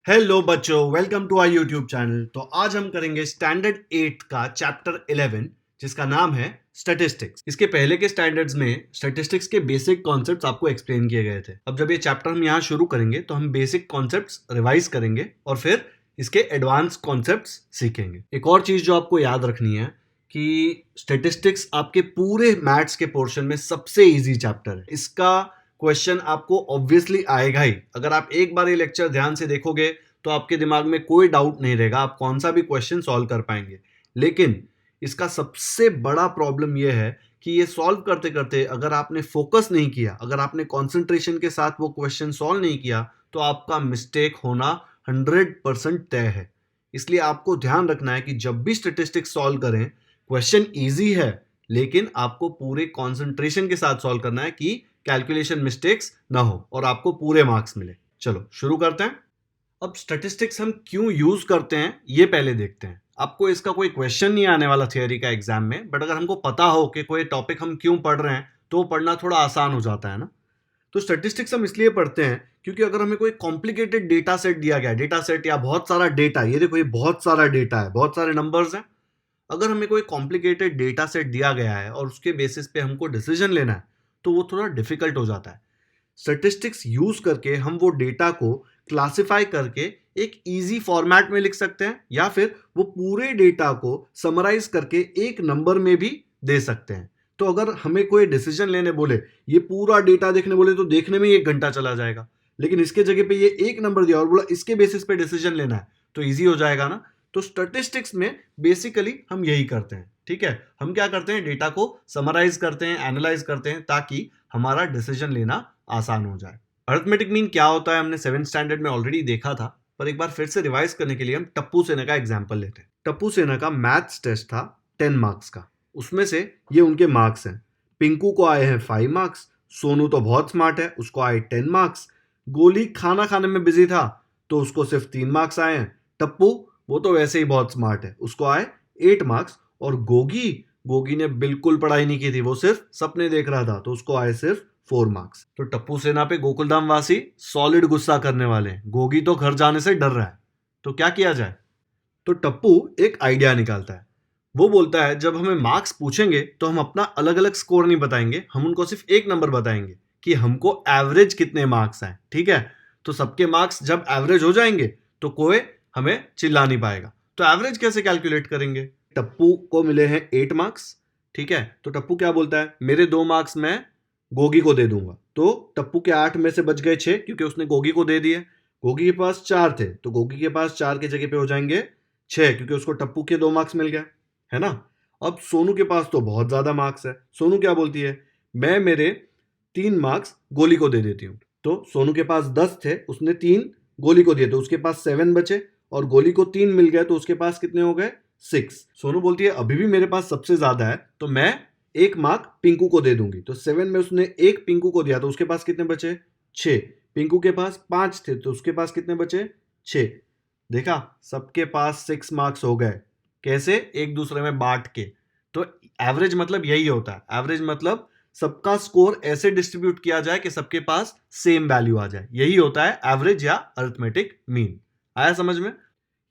Hello बच्चों, welcome to our YouTube channel. तो आज हम करेंगे स्टैंडर्ड 8 का चैप्टर 11 जिसका नाम है स्टैटिस्टिक्स। इसके पहले के स्टैंडर्ड्स में स्टैटिस्टिक्स के बेसिक कॉन्सेप्ट्स आपको एक्सप्लेन किए गए थे। अब जब ये चैप्टर हम यहाँ शुरू करेंगे तो हम बेसिक कॉन्सेप्ट्स रिवाइज करेंगे और फिर इसके एडवांस कॉन्सेप्ट्स सीखेंगे। एक और चीज जो आपको याद रखनी है कि स्टैटिस्टिक्स आपके पूरे मैथ्स के पोर्शन में सबसे इजी चैप्टर है। इसका क्वेश्चन आपको ऑब्वियसली आएगा ही। अगर आप एक बार ये लेक्चर ध्यान से देखोगे तो आपके दिमाग में कोई डाउट नहीं रहेगा, आप कौन सा भी क्वेश्चन सॉल्व कर पाएंगे। लेकिन इसका सबसे बड़ा प्रॉब्लम यह है कि ये सॉल्व करते करते अगर आपने फोकस नहीं किया, अगर आपने कंसंट्रेशन के साथ वो क्वेश्चन सॉल्व नहीं किया तो आपका मिस्टेक होना 100% तय है। इसलिए आपको ध्यान रखना है कि जब भी स्टेटिस्टिक्स सॉल्व करें, क्वेश्चन इजी है लेकिन आपको पूरे कंसंट्रेशन के साथ सॉल्व करना है कि कैलकुलेशन मिस्टेक्स ना हो और आपको पूरे मार्क्स मिले। चलो शुरू करते हैं। अब स्टैटिस्टिक्स हम क्यों यूज करते हैं ये पहले देखते हैं। आपको इसका कोई क्वेश्चन नहीं आने वाला थियोरी का एग्जाम में, बट अगर हमको पता हो कि कोई टॉपिक हम क्यों पढ़ रहे हैं तो पढ़ना थोड़ा आसान हो जाता है ना। तो स्टैटिस्टिक्स हम इसलिए पढ़ते हैं क्योंकि अगर हमें कोई कॉम्प्लिकेटेड डेटा सेट दिया गया है, डेटा सेट या बहुत सारा डेटा, ये देखो ये बहुत सारा डेटा है, बहुत सारे नंबर्स हैं। अगर हमें कोई कॉम्प्लिकेटेड डेटा सेट दिया गया है और उसके बेसिस पे हमको डिसीजन लेना है तो वो थोड़ा डिफिकल्ट हो जाता है। स्टैटिस्टिक्स यूज करके हम वो डेटा को क्लासिफाई करके एक इजी फॉर्मेट में लिख सकते हैं या फिर वो पूरे डेटा को समराइज करके एक नंबर में भी दे सकते हैं। तो अगर हमें कोई डिसीजन लेने बोले, ये पूरा डेटा देखने बोले तो देखने में ही 1 घंटा चला जाएगा। लेकिन इसके जगह पे ये एक नंबर दिया और बोला इसके बेसिस पे डिसीजन लेना है तो इजी हो जाएगा ना। तो स्टैटिस्टिक्स में बेसिकली हम यही करते हैं। ठीक है, हम क्या करते हैं, डेटा को समराइज करते हैं, एनालाइज करते हैं ताकि हमारा डिसीजन लेना आसान हो जाए। अरिथमेटिक मीन क्या होता है हमने 7th स्टैंडर्ड में ऑलरेडी देखा था, पर एक बार फिर से रिवाइज करने के लिए हम टप्पू सेना का एग्जांपल लेते हैं। टप्पू सेना का मैथ्स टेस्ट था 10 मार्क्स का। उसमें से ये उनके मार्क्स हैं। पिंकू को आए हैं 5 मार्क्स, सोनू तो बहुत स्मार्ट है, उसको आए 10 मार्क्स, गोली खाना खाने में बिजी था तो उसको सिर्फ 3 मार्क्स आए हैं। टप्पू वो तो वैसे ही बहुत स्मार्ट है, उसको आए 8 मार्क्स। और गोगी, गोगी ने बिल्कुल पढ़ाई नहीं की थी, वो सिर्फ सपने देख रहा था तो उसको आए सिर्फ 4 मार्क्स। तो टप्पू सेना पे गोकुलधाम वासी सॉलिड गुस्सा करने वाले हैं। गोगी तो घर जाने से डर रहा है, तो क्या किया जाए। तो टप्पू एक आइडिया निकालता है। वो बोलता है जब हमें मार्क्स पूछेंगे तो हम अपना अलग अलग स्कोर नहीं बताएंगे, हम उनको सिर्फ एक नंबर बताएंगे कि हमको एवरेज कितने मार्क्स आए। ठीक है, तो सबके मार्क्स जब एवरेज हो जाएंगे तो कोई हमें चिल्ला नहीं पाएगा। तो एवरेज कैसे कैलकुलेट करेंगे। टप्पू को मिले हैं 8 मार्क्स। ठीक है, तो टप्पू क्या बोलता है, मेरे 2 मार्क्स मैं गोगी को दे दूंगा। तो टप्पू के 8 में से बच गए 6 क्योंकि उसने गोगी को दे दिए। गोगी के पास 4 थे तो गोगी के पास 4 की जगह पे हो जाएंगे 6 क्योंकि उसको टप्पू के 2 मार्क्स मिल गए, है ना। अब सोनू के पास तो बहुत ज्यादा मार्क्स है। सोनू क्या बोलती है, मैं मेरे 3 मार्क्स गोली को दे देती हूँ। तो सोनू के पास 10 थे, उसने 3 गोली को दिए तो उसके पास 7 बचे और गोली को 3 मिल गए तो उसके पास कितने हो गए, 6। सोनू बोलती है अभी भी मेरे पास सबसे ज्यादा है तो मैं 1 मार्क पिंकू को दे दूंगी। तो 7 में उसने 1 पिंकू को दिया तो उसके पास कितने बचे, 6। पिंकू के पास 5 थे तो उसके पास कितने बचे, 6। देखा, सबके पास 6 मार्क्स हो गए। कैसे, एक दूसरे में बांट के। तो एवरेज मतलब यही होता है। एवरेज मतलब सबका स्कोर ऐसे डिस्ट्रीब्यूट किया जाए कि सबके पास सेम वैल्यू आ जाए, यही होता है एवरेज या अरिथमेटिक मीन। आया समझ में।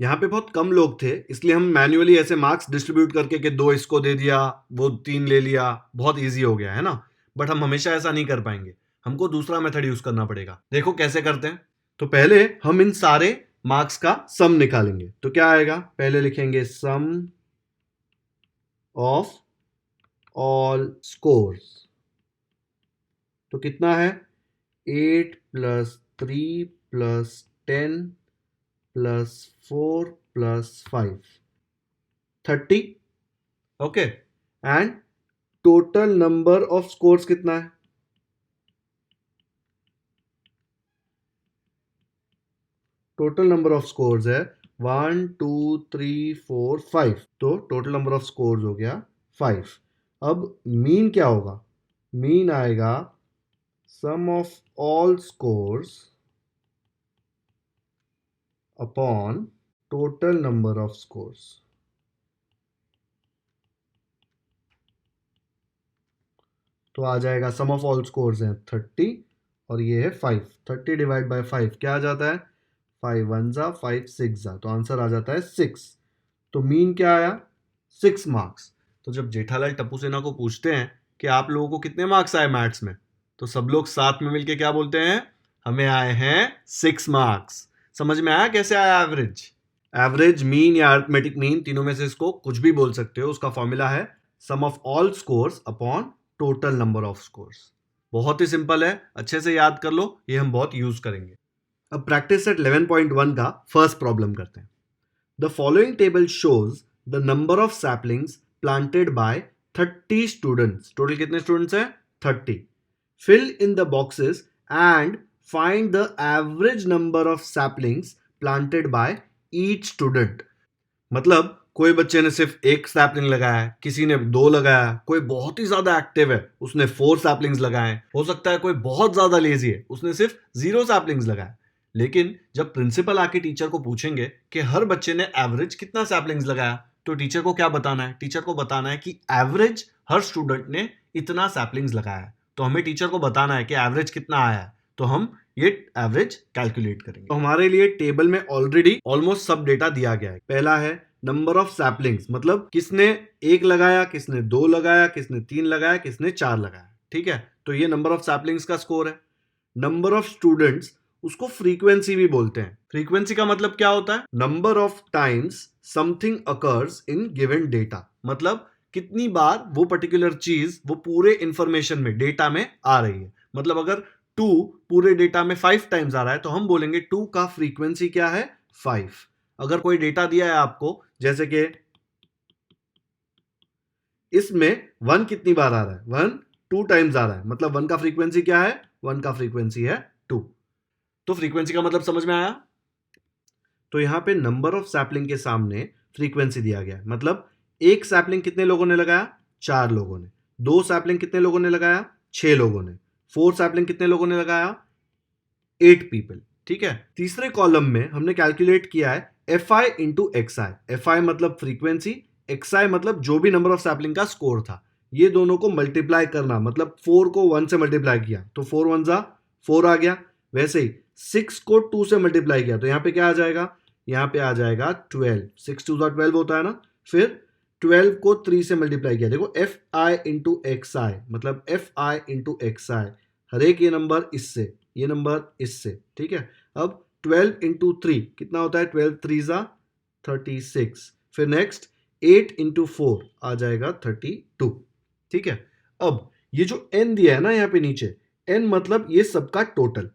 यहाँ पे बहुत कम लोग थे इसलिए हम मैन्युअली ऐसे मार्क्स डिस्ट्रीब्यूट करके कि 2 इसको दे दिया, वो 3 ले लिया, बहुत इजी हो गया है ना। बट हम हमेशा ऐसा नहीं कर पाएंगे, हमको दूसरा मेथड यूज करना पड़ेगा। देखो कैसे करते हैं। तो पहले हम इन सारे मार्क्स का सम निकालेंगे। तो क्या आएगा, पहले लिखेंगे सम ऑफ ऑल स्कोर्स। तो कितना है, 8 plus 3 plus 10 plus 4 plus 5, 30। Okay, and total number of scores कितना है, टोटल नंबर ऑफ स्कोर्स है 1 2 3 4 5। तो टोटल नंबर ऑफ स्कोर्स हो गया 5। अब मीन क्या होगा, मीन आएगा sum of all scores upon total number of scores. तो आ जाएगा सम ऑफ ऑल स्कोर्स है 30 और ये है 5। 30 डिवाइड बाय 5 क्या आ जाता है, 5 1 जा 5 6 जा, तो आंसर आ जाता है 6। तो मीन क्या आया? 6 मार्क्स। तो जब जेठालाल टप्पू सेना को पूछते हैं कि आप लोगों को कितने मार्क्स आए मैथ्स में, तो सब लोग साथ में मिलके क्या बोलते हैं? हमें आए हैं 6 मार्क्स। समझ में आया कैसे आया एवरेज? एवरेज, मीन या अरिथमेटिक मीन, तीनों में से इसको कुछ भी बोल सकते हो। उसका फॉर्मूला है sum of all scores upon total number of scores. बहुत ही सिंपल है, अच्छे से याद कर लो, ये हम बहुत यूज करेंगे। अब प्रैक्टिस सेट 11.1 का फर्स्ट प्रॉब्लम करते हैं। The following table shows the number of saplings planted by 30 students. Total कितने स्टूडेंट्स हैं? 30। Fill in the boxes and find the average number of saplings planted by each student. मतलब कोई बच्चे ने सिर्फ एक सैपलिंग लगाया है, किसी ने 2 लगाया, कोई बहुत ही ज्यादा एक्टिव है उसने 4 सैपलिंग्स लगाए, हो सकता है कोई बहुत ज्यादा लेजी है उसने सिर्फ 0 सैपलिंग्स लगाए। लेकिन जब प्रिंसिपल आके टीचर को पूछेंगे कि हर बच्चे ने एवरेज कितना सैपलिंग्स लगाया, तो टीचर को क्या बताना है? टीचर को बताना है कि एवरेज हर स्टूडेंट ने इतना सैपलिंग्स लगाया है। तो हमें टीचर को बताना है कि एवरेज कितना आया है, तो हम ये एवरेज कैलकुलेट करेंगे। तो हमारे लिए टेबल में ऑलरेडी ऑलमोस्ट सब डेटा दिया गया है। पहला है नंबर ऑफ सैपलिंग्स, मतलब किसने 1 लगाया, किसने 2 लगाया, किसने 3 लगाया, किसने 4 लगाया। ठीक है, तो ये नंबर ऑफ सैपलिंग्स का स्कोर है। नंबर ऑफ स्टूडेंट्स, उसको फ्रीक्वेंसी भी बोलते हैं। फ्रीक्वेंसी का मतलब क्या होता है? Number of times something occurs in given data, मतलब कितनी बार वो पर्टिकुलर चीज वो पूरे इंफॉर्मेशन में, डेटा में आ रही है। मतलब अगर 2 पूरे डेटा में 5 टाइम्स आ रहा है, तो हम बोलेंगे 2 का फ्रीक्वेंसी क्या है? 5। अगर कोई डेटा दिया है आपको, जैसे कि इसमें 1 कितनी बार आ रहा है? 1 2 टाइम्स आ रहा है, मतलब 1 का फ्रीक्वेंसी क्या है? 1 का फ्रीक्वेंसी है 2। तो फ्रीक्वेंसी का मतलब समझ में आया? तो यहां पे नंबर ऑफ सैपलिंग के सामने फ्रीक्वेंसी दिया गया है। मतलब एक सैपलिंग कितने लोगों ने लगाया? 4 लोगों ने। 2 सैपलिंग कितने लोगों ने लगाया? 6 लोगों ने। 4 सैपलिंग कितने लोगों ने लगाया? 8 पीपल। ठीक है, तीसरे कॉलम में हमने कैलकुलेट किया है FI इंटू XI। FI मतलब फ्रीक्वेंसी, XI मतलब जो भी नंबर ऑफ सैपलिंग का स्कोर था। ये दोनों को मल्टीप्लाई करना, मतलब 4 को 1 से मल्टीप्लाई किया तो 4 1 जा 4 आ गया। वैसे ही 6 को 2 से मल्टीप्लाई किया तो यहां पे क्या आ जाएगा? यहां पे आ जाएगा 12। 6 2 जा 12 होता है ना। फिर 12 को 3 से मल्टीप्लाई किया, देखो FI इंटू XI, मतलब FI इंटू XI, हर एक ये नंबर इससे, ये नंबर इससे। ठीक है, अब 12 इंटू 3 कितना होता है? 12 3 जा 36। फिर नेक्स्ट 8 इंटू 4 आ जाएगा 32। ठीक है, अब ये जो n दिया है ना यहाँ पे नीचे, n मतलब ये सबका टोटल।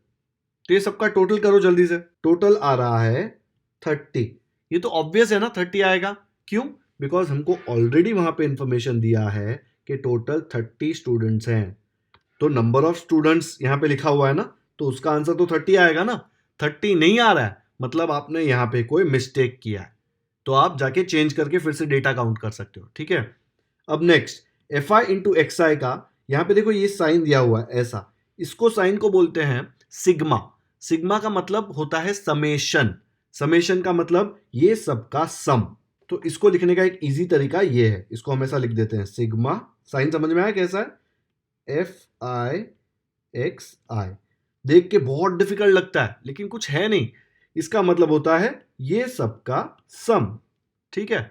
तो ये सबका टोटल करो जल्दी से। टोटल आ रहा है 30। ये तो ऑब्वियस है ना 30 आएगा। क्यों? बिकॉज हमको ऑलरेडी वहां पे इंफॉर्मेशन दिया है कि टोटल 30 स्टूडेंट्स हैं। तो नंबर ऑफ स्टूडेंट्स यहां पे लिखा हुआ है ना, तो उसका आंसर तो 30 आएगा ना। 30 नहीं आ रहा है, मतलब आपने यहां पे कोई मिस्टेक किया है। तो आप जाके चेंज करके फिर से डेटा काउंट कर सकते हो। ठीक है, अब नेक्स्ट FI इंटू XI का, यहां पे देखो ये साइन दिया हुआ है ऐसा, इसको साइन को बोलते हैं सिग्मा। सिग्मा का मतलब होता है समेशन। समेशन का मतलब ये सबका सम। तो इसको लिखने का एक इजी तरीका ये है, इसको हमेशा लिख देते हैं सिग्मा। साइन समझ में आया कैसा है? FI देख के बहुत डिफिकल्ट लगता है, लेकिन कुछ है नहीं। इसका मतलब होता है ये सबका सम। ठीक है,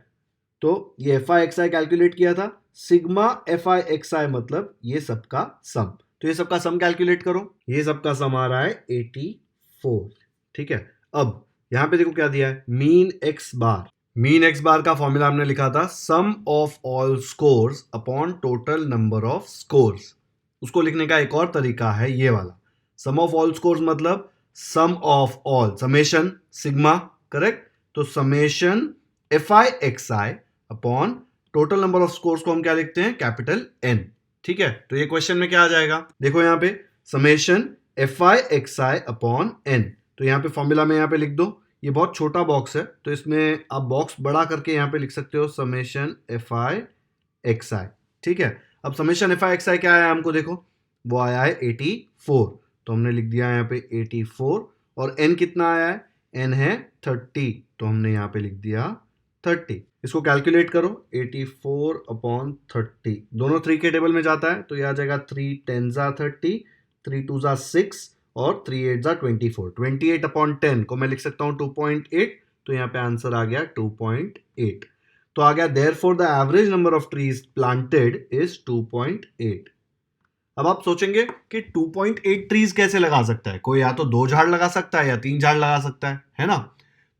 तो ये FI XI कैलकुलेट किया था, सिग्मा FI XI मतलब ये सबका सम। तो ये सबका सम कैलकुलेट करो, ये सबका सम आ रहा है 84। ठीक है, अब यहां पे देखो क्या दिया है, mean x bar. Mean x bar का फॉर्मूला हमने लिखा था sum of all scores upon total number of scores. उसको लिखने का एक और तरीका है ये वाला, सम ऑफ ऑल स्कोर्स मतलब sum of all, summation sigma. Correct, तो summation FI XI upon total number of scores को हम क्या लिखते हैं? Capital N। ठीक है, तो ये क्वेश्चन में क्या आ जाएगा? देखो यहाँ पे summation FI XI upon N। तो यहाँ पे फॉर्मूला में यहाँ पे लिख दो, ये बहुत छोटा बॉक्स है तो इसमें आप बॉक्स बड़ा करके यहाँ पे लिख सकते हो समेशन FI XI। ठीक है, अब समेशन FI XI क्या आया हमको देखो, वो आया है 84। तो हमने लिख दिया यहाँ पे 84, और n कितना आया है? n है 30, तो हमने यहाँ पे लिख दिया 30। इसको कैलकुलेट करो, 84 अपॉन 30, दोनों 3 के टेबल में जाता है तो यह आ जाएगा 3 10 जा 30, 3 2 जा 6, और 3 8 जा 24, 28 अपॉन 10 को मैं लिख सकता हूँ 2.8, तो यहाँ पे आंसर आ गया 2.8। तो आ गया therefore the average number of trees planted is 2.8। अब आप सोचेंगे कि 2.8 ट्रीज कैसे लगा सकता है, कोई या तो 2 झाड़ लगा सकता है या 3 झाड़ लगा सकता है ना।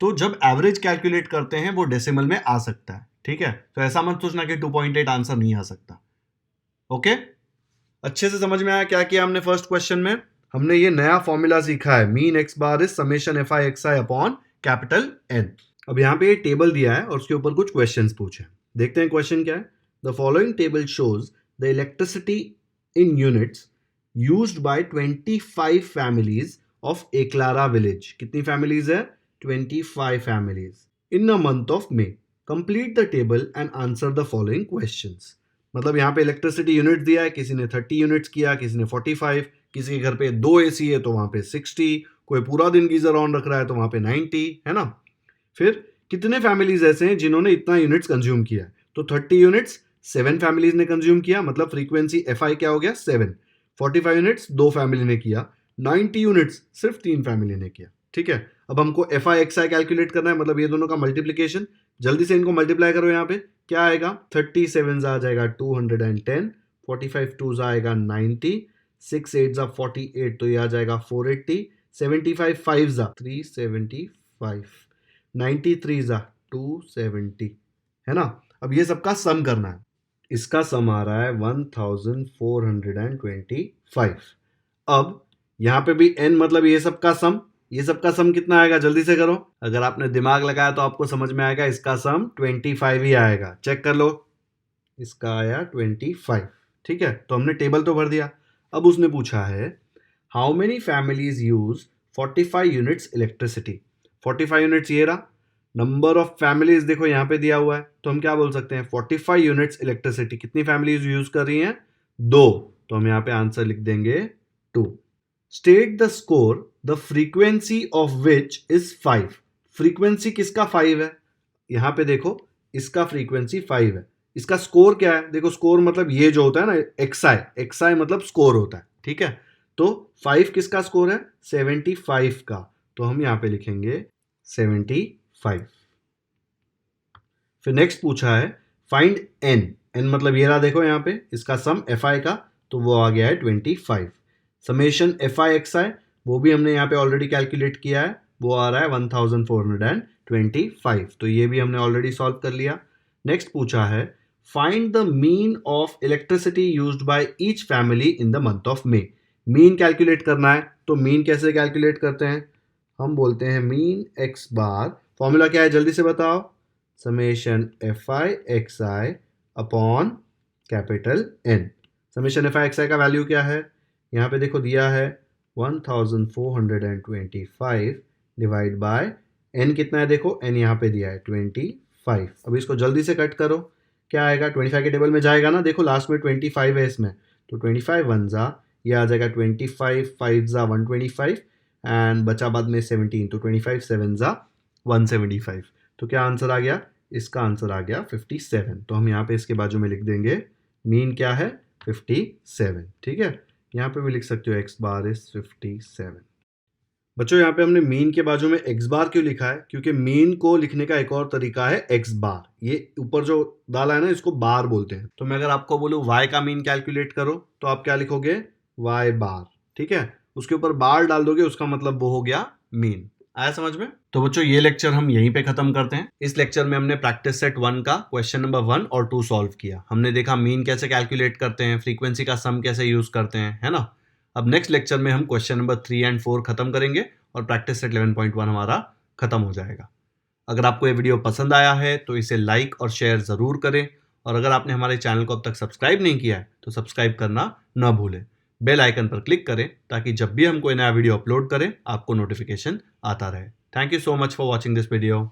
तो जब एवरेज कैलकुलेट करते हैं वो डेसिमल में आ सकता है, ठीक है। तो ऐसा मत सोचना कि 2.8 आंसर नहीं आ सकता। ओके, अच्छे से समझ में आया क्या किया हमने फर्स्ट क्वेश्चन में? हमने ये नया फॉर्मूला सीखा है, mean x bar is summation F I x I upon capital N. अब यहाँ पे ये टेबल दिया है और उसके ऊपर कुछ क्वेश्चंस पूछे, देखते हैं क्वेश्चन क्या है। The following table shows the electricity in units used by 25 families of Ekalara village. कितनी फैमिलीज है? 25 families in a month of May. Complete the table and answer the following questions. मतलब यहाँ पे इलेक्ट्रिसिटी यूनिट दिया है, किसी ने 30 यूनिट्स किया, किसी ने 45, किसी के घर पे 2 एसी है तो वहां पे 60, कोई पूरा दिन गीजर ऑन रख रहा है तो वहां पे 90, है ना। फिर कितने फैमिलीज ऐसे हैं जिन्होंने इतना यूनिट्स कंज्यूम किया? तो 30 यूनिट्स 7 फैमिलीज ने कंज्यूम किया, मतलब फ्रीक्वेंसी एफ आई क्या हो गया? 7। 45 यूनिट्स 2 फैमिली ने किया, 90 यूनिट्स सिर्फ 3 फैमिली ने किया, ठीक है। अब हमको F I x I calculate करना है, मतलब ये दोनों का मल्टीप्लीकेशन। जल्दी से इनको मल्टीप्लाई करो, यहाँ पे क्या आएगा? 37 आ जाएगा 210, 45 2 आएगा 90, 6 8 48, तो ये आ जाएगा 480, 75 5 375, 93 270, है ना। अब ये सबका सम करना है, इसका सम आ रहा है 1425। अब यहाँ पे भी n मतलब ये सबका सम, ये सबका सम कितना आएगा? जल्दी से करो, अगर आपने दिमाग लगाया तो आपको समझ में आएगा, इसका सम 25 ही आएगा। चेक कर लो, इसका आया 25, ठीक है। तो हमने टेबल तो भर दिया। अब उसने पूछा है how many families use 45 units electricity. 45 units ये रहा, नंबर ऑफ फैमिलीज देखो यहाँ पे दिया हुआ है, तो हम क्या बोल सकते हैं? 45 यूनिट्स इलेक्ट्रिसिटी, कितनी फैमिलीज यूज कर रही हैं? 2, तो हम यहाँ पे आंसर लिख देंगे 2। State the score the frequency of which is 5। Frequency किसका 5 है? यहां पे देखो, इसका फ्रीक्वेंसी 5 है, इसका स्कोर क्या है? देखो स्कोर मतलब ये जो होता है ना, एक्सआई, एक्सआई मतलब स्कोर होता है, ठीक है। तो 5 किसका स्कोर है? 75 का, तो हम यहां पे लिखेंगे 75। फिर नेक्स्ट पूछा है फाइंड एन। एन मतलब ये रहा, देखो यहाँ पे इसका सम एफ आई का, तो वो आ गया है 25। समेशन एफ आई एक्स आई वो भी हमने यहाँ पे ऑलरेडी कैलकुलेट किया है, वो आ रहा है 1425, तो ये भी हमने ऑलरेडी सॉल्व कर लिया। नेक्स्ट पूछा है find the mean of electricity used by each family in the month of may. Mean calculate करना है, तो मीन कैसे कैलकुलेट करते हैं? हम बोलते हैं मीन एक्स बार, फॉर्मूला क्या है जल्दी से बताओ? Summation F I x I upon capital N. Summation F I x I का वैल्यू क्या है? यहाँ पे देखो दिया है 1425 डिवाइड बाय एन कितना है? देखो एन यहाँ पे दिया है 25। अब इसको जल्दी से कट करो, क्या आएगा? 25 के टेबल में जाएगा ना, देखो लास्ट में 25 है इसमें, तो 25 1 जा, ये आ जाएगा 25 5 जा 125 एंड बचा बाद में 17, तो 25 7 जा 175। तो क्या आंसर आ गया? इसका आंसर आ गया 57। तो हम यहाँ पे इसके बाजू में लिख देंगे मीन क्या है? 57, ठीक है। यहाँ पे भी लिख सकते हो एक्स बार इज 57। बच्चों यहाँ पे हमने मीन के बाजू में एक्स बार क्यों लिखा है? क्योंकि मीन को लिखने का एक और तरीका है एक्स बार, ये ऊपर जो डाला है ना इसको बार बोलते हैं। तो मैं अगर आपको बोलूँ वाई का मीन कैलकुलेट करो, तो आप क्या लिखोगे? वाई बार, ठीक है। उसके ऊपर बार डाल दोगे, उसका मतलब वो हो गया मीन। आया समझ में? तो बच्चों ये लेक्चर हम यहीं पे खत्म करते हैं। इस लेक्चर में हमने प्रैक्टिस सेट 1 का क्वेश्चन नंबर 1 और 2 सॉल्व किया। हमने देखा मीन कैसे कैलकुलेट करते हैं, फ्रीक्वेंसी का सम कैसे यूज करते हैं, है ना। अब नेक्स्ट लेक्चर में हम क्वेश्चन नंबर 3 एंड 4 खत्म करेंगे और प्रैक्टिस सेट 11.1 हमारा खत्म हो जाएगा। अगर आपको ये वीडियो पसंद आया है तो इसे लाइक और शेयर जरूर करें, और अगर आपने हमारे चैनल को अब तक सब्सक्राइब नहीं किया है तो सब्सक्राइब करना ना भूलें। बेल आइकन पर क्लिक करें ताकि जब भी हम कोई नया वीडियो अपलोड करें आपको नोटिफिकेशन आता रहे। Thank you so much for watching this video.